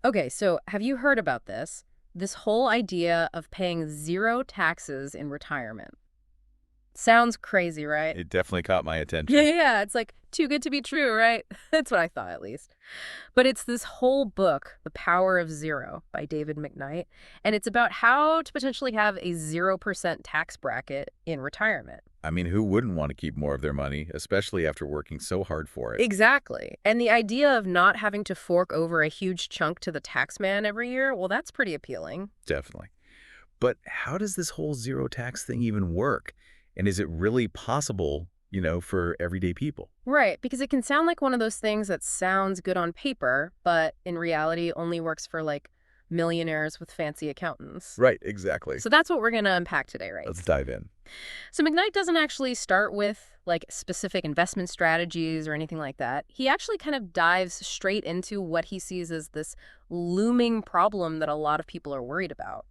Okay, so have you heard about this? This whole idea of paying zero taxes in retirement. Sounds crazy, right? It definitely caught my Yeah, attention. yeah, yeah. It's like too good to be true, right? That's what I thought, at least. But it's this whole book, The Power of Zero by David McKnight, and it's about how to potentially have a 0% tax bracket in retirement. I mean, who wouldn't want to keep more of their money, especially after working so hard for it? Exactly. And the idea of not having to fork over a huge chunk to the tax man every year, well, that's pretty appealing. Definitely. But how does this whole zero tax thing even work? And is it really possible, for everyday people? Right, because it can sound like one of those things that sounds good on paper, but in reality only works for like millionaires with fancy accountants. Right, exactly. So that's what we're going to unpack today, right? Let's dive in. So McKnight doesn't actually start with like specific investment strategies or anything like that. He actually kind of dives straight into what he sees as this looming problem that a lot of people are worried about,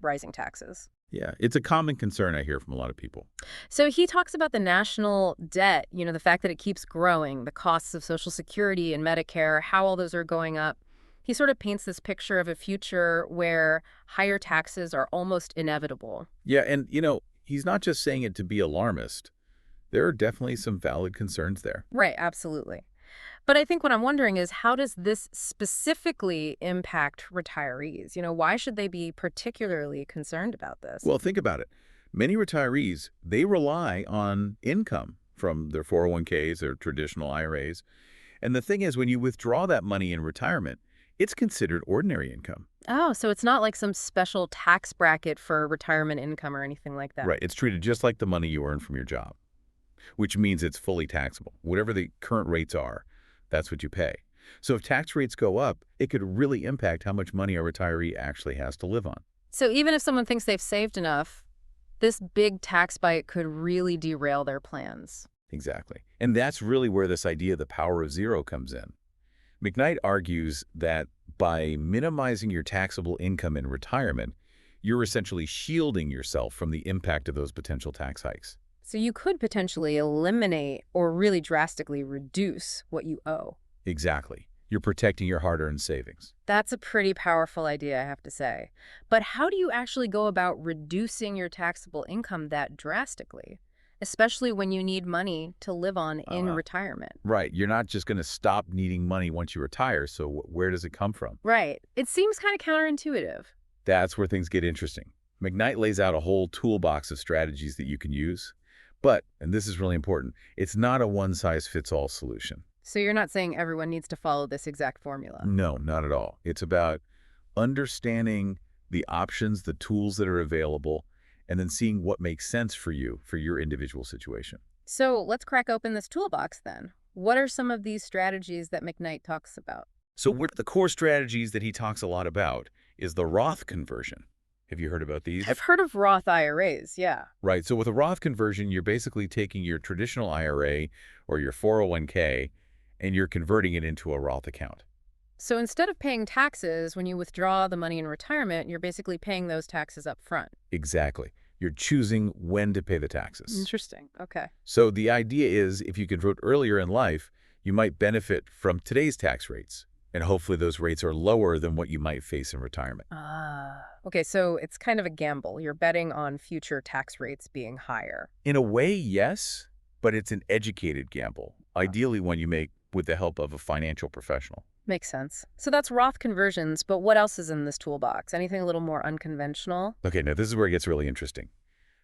rising taxes. Yeah, it's a common concern I hear from a lot of people. So he talks about the national debt, the fact that it keeps growing, the costs of Social Security and Medicare, how all those are going up. He sort of paints this picture of a future where higher taxes are almost inevitable. Yeah, and, he's not just saying it to be alarmist. There are definitely some valid concerns there. Right, absolutely. But I think what I'm wondering is how does this specifically impact retirees? Why should they be particularly concerned about this? Well, think about it. Many retirees, they rely on income from their 401ks or traditional IRAs. And the thing is, when you withdraw that money in retirement, it's considered ordinary income. Oh, so it's not like some special tax bracket for retirement income or anything like that. Right. It's treated just like the money you earn from your job, which means it's fully taxable. Whatever the current rates are, that's what you pay. So if tax rates go up, it could really impact how much money a retiree actually has to live on. So even if someone thinks they've saved enough, this big tax bite could really derail their plans. Exactly. And that's really where this idea of the power of zero comes in. McKnight argues that by minimizing your taxable income in retirement, you're essentially shielding yourself from the impact of those potential tax hikes. So you could potentially eliminate or really drastically reduce what you owe. Exactly. You're protecting your hard-earned savings. That's a pretty powerful idea, I have to say. But how do you actually go about reducing your taxable income that drastically, especially when you need money to live on in retirement? Right. You're not just going to stop needing money once you retire, so where does it come from? Right. It seems kind of counterintuitive. That's where things get interesting. McKnight lays out a whole toolbox of strategies that you can use. But, and this is really important, it's not a one-size-fits-all solution. So you're not saying everyone needs to follow this exact formula? No, not at all. It's about understanding the options, the tools that are available, and then seeing what makes sense for you, for your individual situation. So let's crack open this toolbox then. What are some of these strategies that McKnight talks about? So one of the core strategies that he talks a lot about is the Roth conversion. Have you heard about these? I've heard of Roth IRAs, yeah. Right. So with a Roth conversion, you're basically taking your traditional IRA or your 401k and you're converting it into a Roth account. So instead of paying taxes when you withdraw the money in retirement, you're basically paying those taxes up front. Exactly. You're choosing when to pay the taxes. Interesting. Okay. So the idea is if you convert earlier in life, you might benefit from today's tax rates. And hopefully those rates are lower than what you might face in retirement. Ah. Okay, so it's kind of a gamble. You're betting on future tax rates being higher. In a way, yes, but it's an educated gamble, ideally one you make with the help of a financial professional. Makes sense. So that's Roth conversions, but what else is in this toolbox? Anything a little more unconventional? Okay, now this is where it gets really interesting.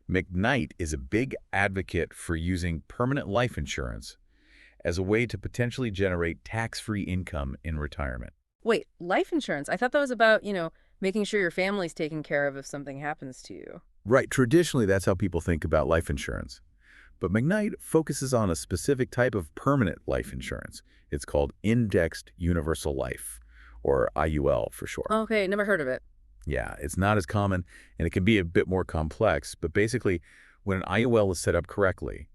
McKnight is a big advocate for using permanent life insurance as a way to potentially generate tax-free income in retirement. Wait, life insurance? I thought that was about, making sure your family's taken care of if something happens to you. Right, traditionally that's how people think about life insurance. But McKnight focuses on a specific type of permanent life insurance. It's called Indexed Universal Life, or IUL for short. Okay, never heard of it. Yeah, it's not as common, and it can be a bit more complex, but basically, when an IUL is set up correctly,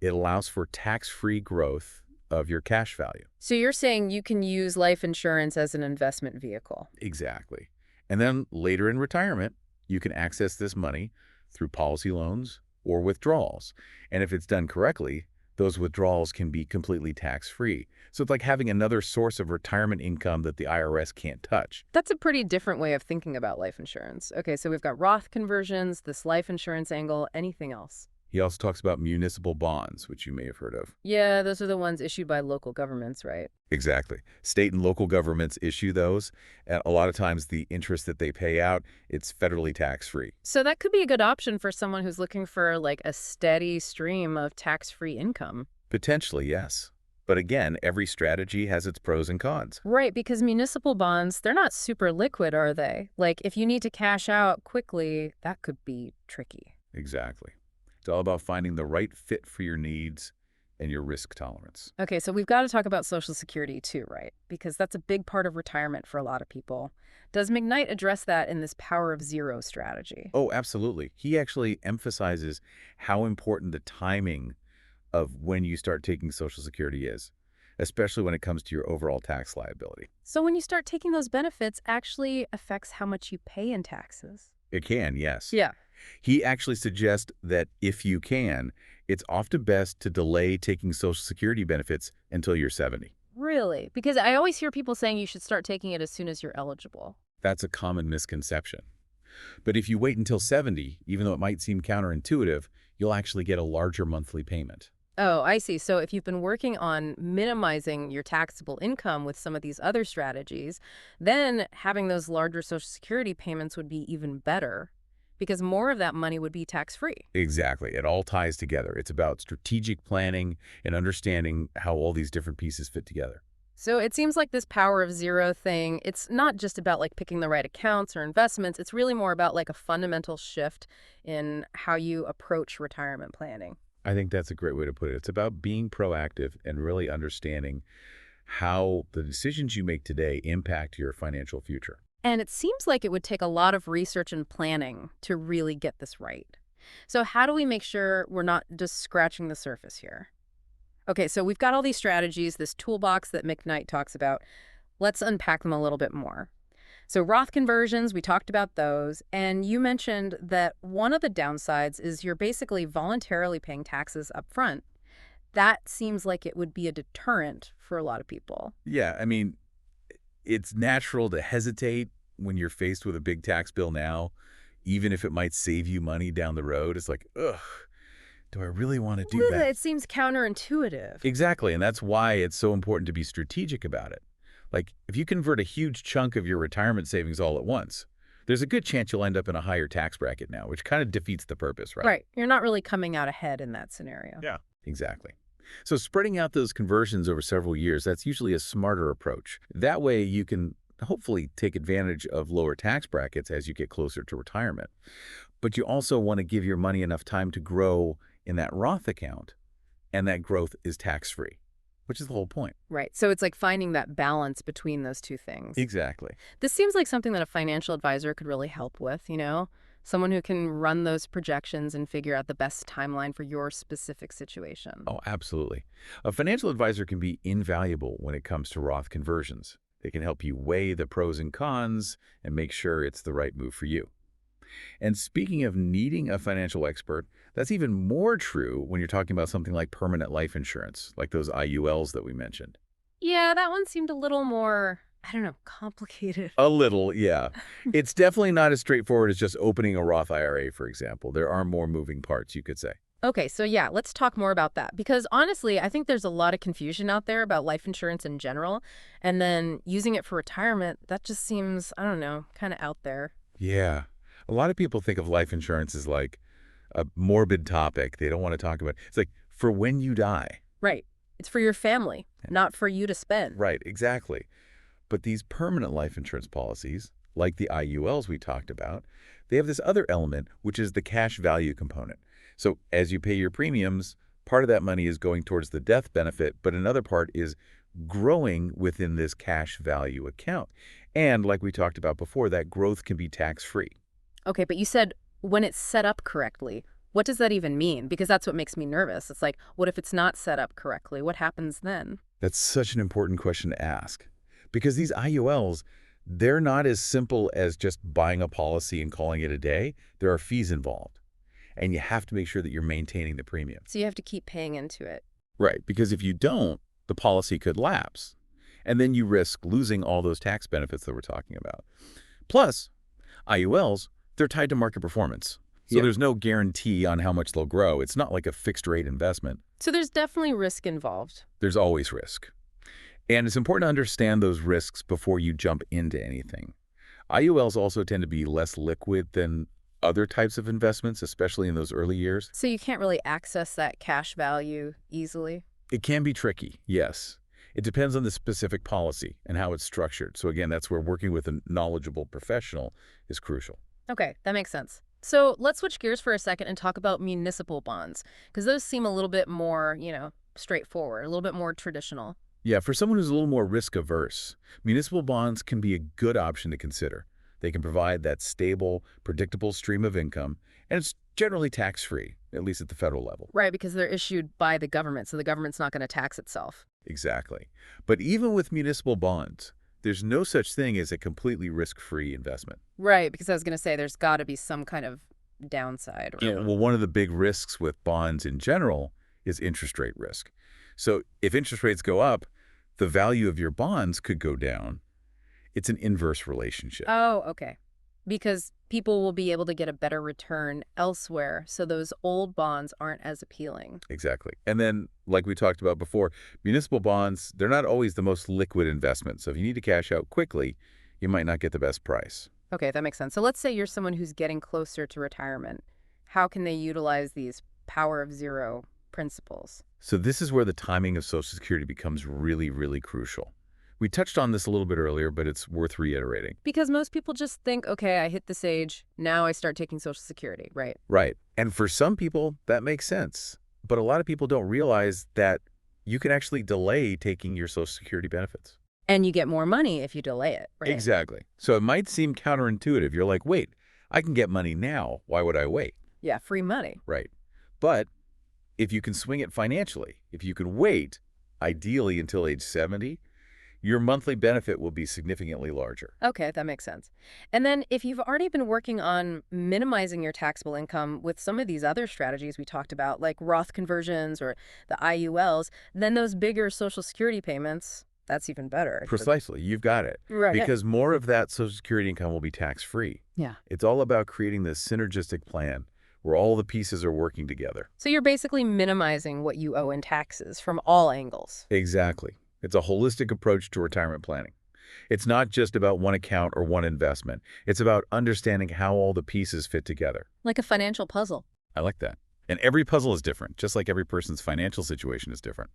it allows for tax-free growth of your cash value. So you're saying you can use life insurance as an investment vehicle? Exactly. And then later in retirement, you can access this money through policy loans or withdrawals. And if it's done correctly, those withdrawals can be completely tax-free. So it's like having another source of retirement income that the IRS can't touch. That's a pretty different way of thinking about life insurance. Okay, so we've got Roth conversions, this life insurance angle, anything else? He also talks about municipal bonds, which you may have heard of. Yeah, those are the ones issued by local governments, right? Exactly. State and local governments issue those, and a lot of times the interest that they pay out, it's federally tax-free. So that could be a good option for someone who's looking for like a steady stream of tax-free income. Potentially, yes. But again, every strategy has its pros and cons. Right, because municipal bonds, they're not super liquid, are they? Like, if you need to cash out quickly, that could be tricky. Exactly. It's all about finding the right fit for your needs and your risk tolerance. Okay, so we've got to talk about Social Security too, right? Because that's a big part of retirement for a lot of people. Does McKnight address that in this power of zero strategy? Oh, absolutely. He actually emphasizes how important the timing of when you start taking Social Security is, especially when it comes to your overall tax liability. So when you start taking those benefits, actually affects how much you pay in taxes. It can, yes. Yeah. He actually suggests that if you can, it's often best to delay taking Social Security benefits until you're 70. Really? Because I always hear people saying you should start taking it as soon as you're eligible. That's a common misconception. But if you wait until 70, even though it might seem counterintuitive, you'll actually get a larger monthly payment. Oh, I see. So if you've been working on minimizing your taxable income with some of these other strategies, then having those larger Social Security payments would be even better because more of that money would be tax-free. Exactly. It all ties together. It's about strategic planning and understanding how all these different pieces fit together. So it seems like this power of zero thing, it's not just about like picking the right accounts or investments. It's really more about like a fundamental shift in how you approach retirement planning. I think that's a great way to put it. It's about being proactive and really understanding how the decisions you make today impact your financial future. And it seems like it would take a lot of research and planning to really get this right. So how do we make sure we're not just scratching the surface here? Okay, so we've got all these strategies, this toolbox that McKnight talks about. Let's unpack them a little bit more. So Roth conversions, we talked about those, and you mentioned that one of the downsides is you're basically voluntarily paying taxes up front. That seems like it would be a deterrent for a lot of people. Yeah, I mean, it's natural to hesitate when you're faced with a big tax bill now, even if it might save you money down the road. It's like, ugh, do I really want to do that? It seems counterintuitive. Exactly, and that's why it's so important to be strategic about it. Like, if you convert a huge chunk of your retirement savings all at once, there's a good chance you'll end up in a higher tax bracket now, which kind of defeats the purpose, right? Right. You're not really coming out ahead in that scenario. Yeah, exactly. So spreading out those conversions over several years, that's usually a smarter approach. That way you can hopefully take advantage of lower tax brackets as you get closer to retirement. But you also want to give your money enough time to grow in that Roth account, and that growth is tax-free, which is the whole point. Right. So it's like finding that balance between those two things. Exactly. This seems like something that a financial advisor could really help with, Someone who can run those projections and figure out the best timeline for your specific situation. Oh, absolutely. A financial advisor can be invaluable when it comes to Roth conversions. They can help you weigh the pros and cons and make sure it's the right move for you. And speaking of needing a financial expert, that's even more true when you're talking about something like permanent life insurance, like those IULs that we mentioned. Yeah, that one seemed a little more, I don't know, complicated. A little, yeah. It's definitely not as straightforward as just opening a Roth IRA, for example. There are more moving parts, you could say. Okay, so yeah, let's talk more about that. Because honestly, I think there's a lot of confusion out there about life insurance in general. And then using it for retirement, that just seems, I don't know, kind of out there. Yeah. A lot of people think of life insurance as like a morbid topic. They don't want to talk about it. It's like for when you die. Right. It's for your family, not for you to spend. Right, exactly. But these permanent life insurance policies, like the IULs we talked about, they have this other element, which is the cash value component. So as you pay your premiums, part of that money is going towards the death benefit, but another part is growing within this cash value account. And like we talked about before, that growth can be tax-free. Okay, but you said when it's set up correctly. What does that even mean? Because that's what makes me nervous. It's like, what if it's not set up correctly? What happens then? That's such an important question to ask. Because these IULs, they're not as simple as just buying a policy and calling it a day. There are fees involved. And you have to make sure that you're maintaining the premium. So you have to keep paying into it. Right, because if you don't, the policy could lapse. And then you risk losing all those tax benefits that we're talking about. Plus, IULs, they're tied to market performance. So Yep. there's no guarantee on how much they'll grow. It's not like a fixed rate investment. So there's definitely risk involved. There's always risk. And it's important to understand those risks before you jump into anything. IULs also tend to be less liquid than other types of investments, especially in those early years. So you can't really access that cash value easily? It can be tricky, yes. It depends on the specific policy and how it's structured. So again, that's where working with a knowledgeable professional is crucial. Okay, that makes sense. So let's switch gears for a second and talk about municipal bonds, because those seem a little bit more, straightforward, a little bit more traditional. Yeah, for someone who's a little more risk averse, municipal bonds can be a good option to consider. They can provide that stable, predictable stream of income, and it's generally tax-free, at least at the federal level. Right, because they're issued by the government, so the government's not going to tax itself. Exactly. But even with municipal bonds, there's no such thing as a completely risk-free investment. Right, because I was going to say there's got to be some kind of downside. Or... Well, one of the big risks with bonds in general is interest rate risk. So if interest rates go up, the value of your bonds could go down. It's an inverse relationship. Oh, okay. Because people will be able to get a better return elsewhere, so those old bonds aren't as appealing. Exactly. And then, like we talked about before, municipal bonds, they're not always the most liquid investment. So if you need to cash out quickly, you might not get the best price. Okay, that makes sense. So let's say you're someone who's getting closer to retirement. How can they utilize these power of zero principles? So this is where the timing of Social Security becomes really, really crucial. We touched on this a little bit earlier, but it's worth reiterating. Because most people just think, okay, I hit this age, now I start taking Social Security, right? Right. And for some people, that makes sense. But a lot of people don't realize that you can actually delay taking your Social Security benefits. And you get more money if you delay it, right? Exactly. So it might seem counterintuitive. You're like, wait, I can get money now. Why would I wait? Yeah, free money. Right. But if you can swing it financially, if you can wait, ideally until age 70, your monthly benefit will be significantly larger. Okay, that makes sense. And then if you've already been working on minimizing your taxable income with some of these other strategies we talked about, like Roth conversions or the IULs, then those bigger Social Security payments, that's even better. Precisely. You've got it. Right. Because more of that Social Security income will be tax-free. Yeah. It's all about creating this synergistic plan where all the pieces are working together. So you're basically minimizing what you owe in taxes from all angles. Exactly. It's a holistic approach to retirement planning. It's not just about one account or one investment. It's about understanding how all the pieces fit together. Like a financial puzzle. I like that. And every puzzle is different, just like every person's financial situation is different.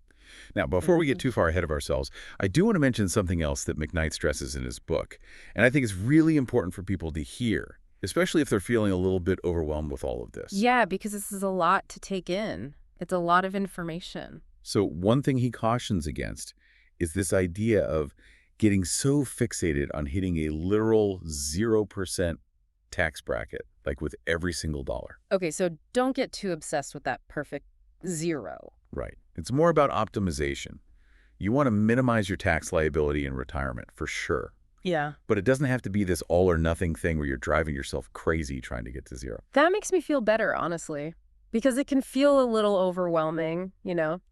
Now, before we get too far ahead of ourselves, I do want to mention something else that McKnight stresses in his book, and I think it's really important for people to hear, especially if they're feeling a little bit overwhelmed with all of this. Yeah, because this is a lot to take in. It's a lot of information. So one thing he cautions against is this idea of getting so fixated on hitting a literal 0% tax bracket, like with every single dollar. Okay, so don't get too obsessed with that perfect zero. Right. It's more about optimization. You want to minimize your tax liability in retirement, for sure. Yeah. But it doesn't have to be this all or nothing thing where you're driving yourself crazy trying to get to zero. That makes me feel better, honestly. Because it can feel a little overwhelming,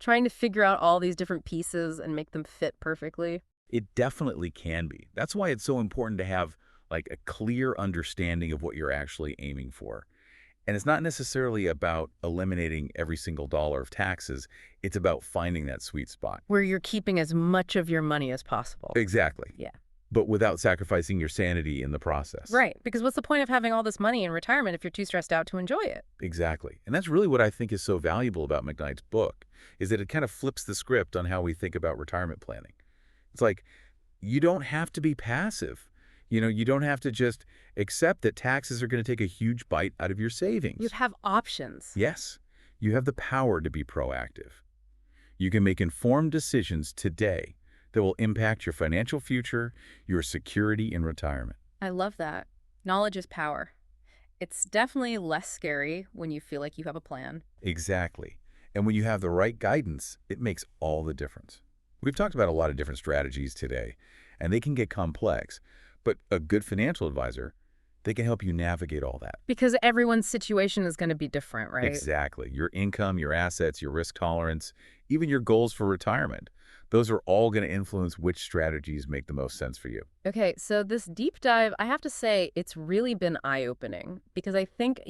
trying to figure out all these different pieces and make them fit perfectly. It definitely can be. That's why it's so important to have like a clear understanding of what you're actually aiming for. And it's not necessarily about eliminating every single dollar of taxes. It's about finding that sweet spot. Where you're keeping as much of your money as possible. Exactly. Yeah. But without sacrificing your sanity in the process. Right. Because what's the point of having all this money in retirement if you're too stressed out to enjoy it? Exactly. And that's really what I think is so valuable about McKnight's book, is that it kind of flips the script on how we think about retirement planning. It's like, you don't have to be passive. You don't have to just accept that taxes are going to take a huge bite out of your savings. You have options. Yes. You have the power to be proactive. You can make informed decisions today that will impact your financial future, your security in retirement. I love that. Knowledge is power. It's definitely less scary when you feel like you have a plan. Exactly. And when you have the right guidance, it makes all the difference. We've talked about a lot of different strategies today, and they can get complex. But a good financial advisor, They can help you navigate all that. Because everyone's situation is going to be different, right? Exactly. Your income, your assets, your risk tolerance, even your goals for retirement. Those are all going to influence which strategies make the most sense for you. Okay, so this deep dive, I have to say, it's really been eye-opening because I think,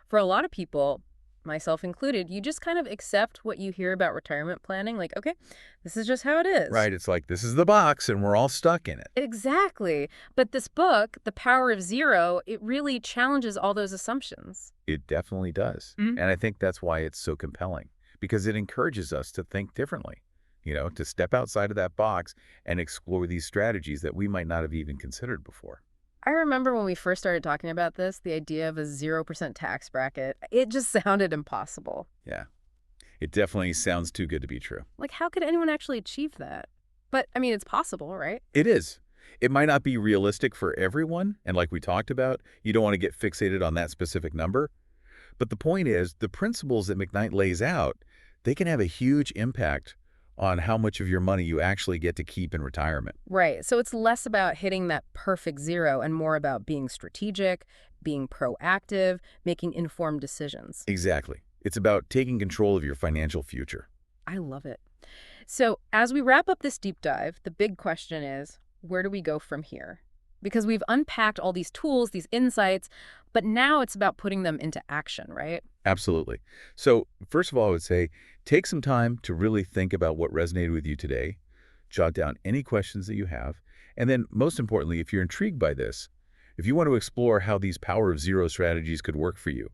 for a lot of people, myself included, you just kind of accept what you hear about retirement planning. Like, okay, this is just how it is. Right? It's like, this is the box and we're all stuck in it. Exactly. But this book, The Power of Zero, it really challenges all those assumptions. It definitely does. Mhm. And I think that's why it's so compelling, because it encourages us to think differently, to step outside of that box and explore these strategies that we might not have even considered before. I remember when we first started talking about this, the idea of a 0% tax bracket, it just sounded impossible. Yeah, it definitely sounds too good to be true. Like, how could anyone actually achieve that? But, I mean, it's possible, right? It is. It might not be realistic for everyone, and like we talked about, you don't want to get fixated on that specific number. But the point is, the principles that McKnight lays out, they can have a huge impact on how much of your money you actually get to keep in retirement. Right. So it's less about hitting that perfect zero and more about being strategic, being proactive, making informed decisions. Exactly. It's about taking control of your financial future. I love it. So as we wrap up this deep dive, the big question is, where do we go from here? Because we've unpacked all these tools, these insights, but now it's about putting them into action, right? Absolutely. So first of all, I would say take some time to really think about what resonated with you today, jot down any questions that you have, and then most importantly, if you're intrigued by this, if you want to explore how these power of zero strategies could work for you,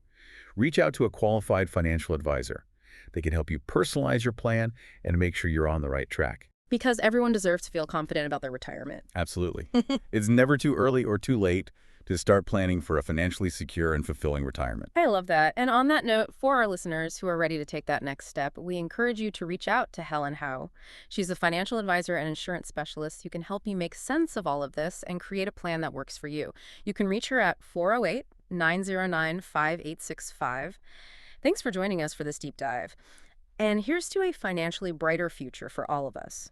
reach out to a qualified financial advisor. They can help you personalize your plan and make sure you're on the right track. Because everyone deserves to feel confident about their retirement. Absolutely. It's never too early or too late to start planning for a financially secure and fulfilling retirement. I love that. And on that note, for our listeners who are ready to take that next step, we encourage you to reach out to Helen Hou. She's a financial advisor and insurance specialist who can help you make sense of all of this and create a plan that works for you. You can reach her at 408-909-5865. Thanks for joining us for this deep dive. And here's to a financially brighter future for all of us.